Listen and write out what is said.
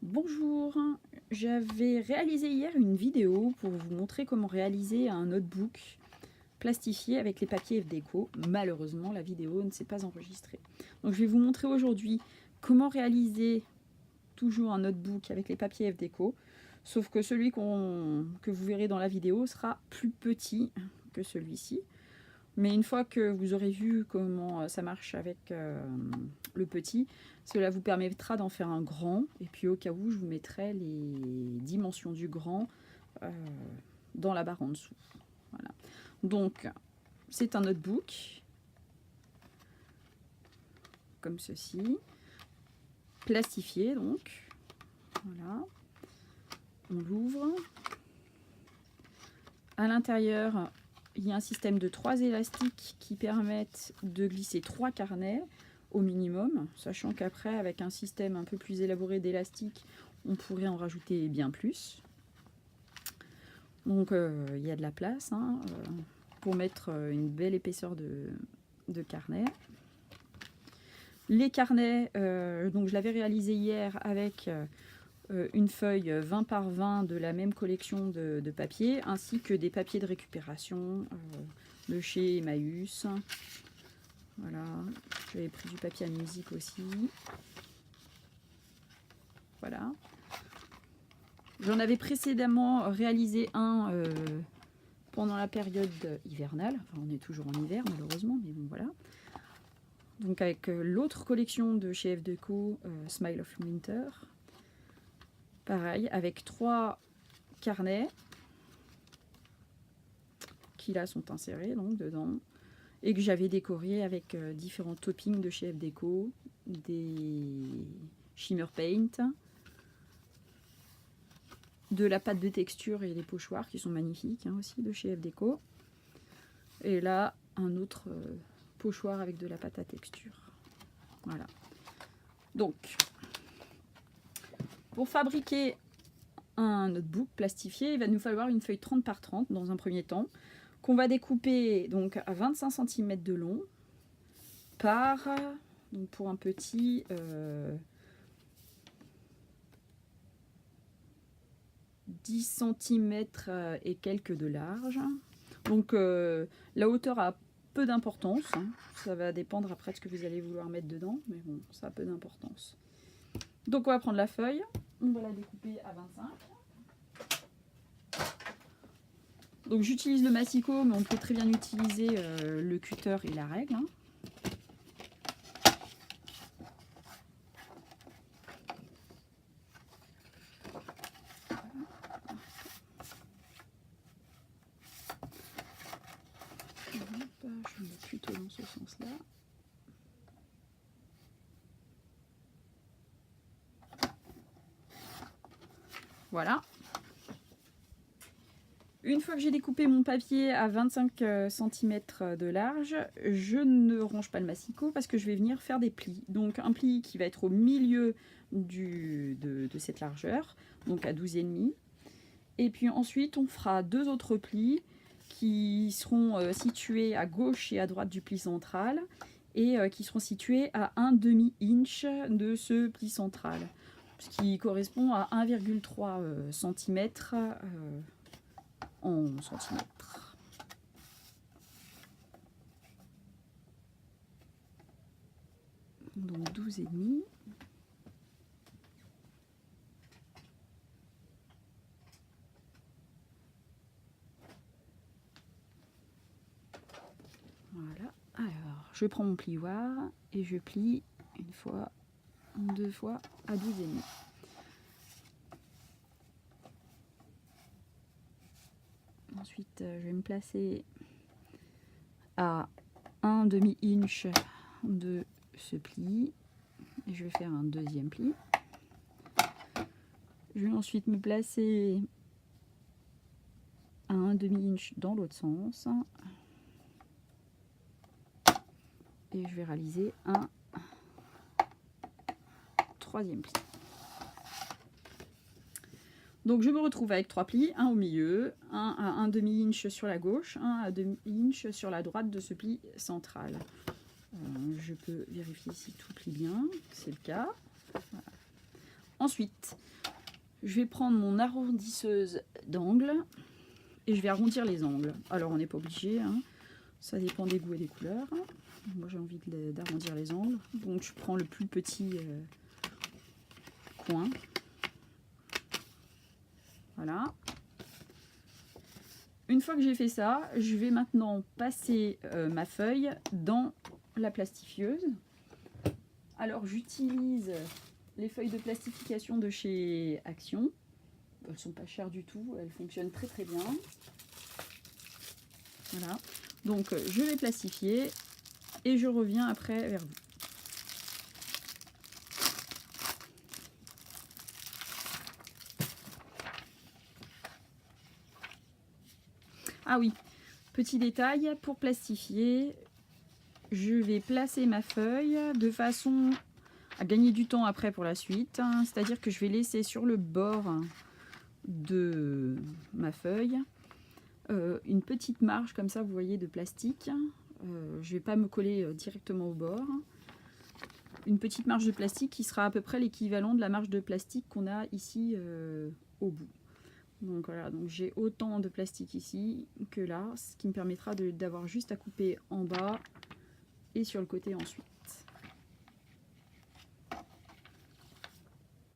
Bonjour, j'avais réalisé hier une vidéo pour vous montrer comment réaliser un notebook plastifié avec les papiers F-Déco. Malheureusement, la vidéo ne s'est pas enregistrée. Donc je vais vous montrer aujourd'hui comment réaliser toujours un notebook avec les papiers F-Déco, sauf que celui que vous verrez dans la vidéo sera plus petit que celui-ci. Mais une fois que vous aurez vu comment ça marche avec le petit, cela vous permettra d'en faire un grand. Et puis au cas où, je vous mettrai les dimensions du grand dans la barre en dessous. Voilà. Donc, c'est un notebook, comme ceci, plastifié donc. Voilà. On l'ouvre. À l'intérieur, il y a un système de 3 élastiques qui permettent de glisser 3 carnets au minimum, sachant qu'après, avec un système un peu plus élaboré d'élastiques, on pourrait en rajouter bien plus. Donc il y a de la place pour mettre une belle épaisseur de carnet. Les carnets, donc je l'avais réalisé hier avec une feuille 20 par 20 de la même collection de papier, ainsi que des papiers de récupération de chez Emmaüs. Voilà, j'avais pris du papier à musique aussi. Voilà. J'en avais précédemment réalisé un pendant la période hivernale. Enfin, on est toujours en hiver malheureusement, mais bon voilà. Donc avec l'autre collection de chez F-Déco, Smile of Winter. Pareil, avec 3 carnets qui là sont insérés donc dedans. Et que j'avais décoré avec différents toppings de chez F-Déco, des shimmer paint, de la pâte de texture et des pochoirs qui sont magnifiques aussi de chez F-Déco. Et là, un autre pochoir avec de la pâte à texture. Voilà. Donc, pour fabriquer un notebook plastifié, il va nous falloir une feuille 30 par 30 dans un premier temps, qu'on va découper donc à 25 cm de long par, donc pour un petit 10 cm et quelques de large. Donc la hauteur a peu d'importance, ça va dépendre après de ce que vous allez vouloir mettre dedans, mais bon, ça a peu d'importance. Donc on va prendre la feuille, on va la découper à 25. Donc j'utilise le massicot, mais on peut très bien utiliser le cutter et la règle. Je mets plutôt dans ce sens-là. Voilà. Une fois que j'ai découpé mon papier à 25 cm de large, je ne range pas le massicot parce que je vais venir faire des plis. Donc un pli qui va être au milieu de cette largeur, donc à 12,5. Et puis ensuite, on fera 2 autres plis qui seront situés à gauche et à droite du pli central et qui seront situés à 1/2 inch de ce pli central, ce qui correspond à 1,3 cm en centimètres. Donc 12,5. Voilà. Alors, je prends mon plioir et je plie une fois, 2 fois à 12,5. Ensuite, je vais me placer à 1/2 inch de ce pli et je vais faire un deuxième pli. Je vais ensuite me placer à 1/2 inch dans l'autre sens et je vais réaliser un troisième pli. Donc je me retrouve avec 3 plis, un au milieu, un à 1/2 inch sur la gauche, un à 1/2 inch sur la droite de ce pli central. Je peux vérifier si tout plie bien, c'est le cas. Voilà. Ensuite, je vais prendre mon arrondisseuse d'angle et je vais arrondir les angles. Alors on n'est pas obligé, hein. Ça dépend des goûts et des couleurs. Moi j'ai envie d'arrondir les angles, donc je prends le plus petit coin. Voilà. Une fois que j'ai fait ça, je vais maintenant passer ma feuille dans la plastifieuse. Alors j'utilise les feuilles de plastification de chez Action. Elles sont pas chères du tout, elles fonctionnent très très bien. Voilà. Donc je vais plastifier et je reviens après vers vous. Ah oui, petit détail, pour plastifier, je vais placer ma feuille de façon à gagner du temps après pour la suite. C'est-à-dire que je vais laisser sur le bord de ma feuille une petite marge comme ça, vous voyez, de plastique. Je ne vais pas me coller directement au bord. Une petite marge de plastique qui sera à peu près l'équivalent de la marge de plastique qu'on a ici au bout. Donc voilà, donc j'ai autant de plastique ici que là, ce qui me permettra d'avoir juste à couper en bas et sur le côté ensuite.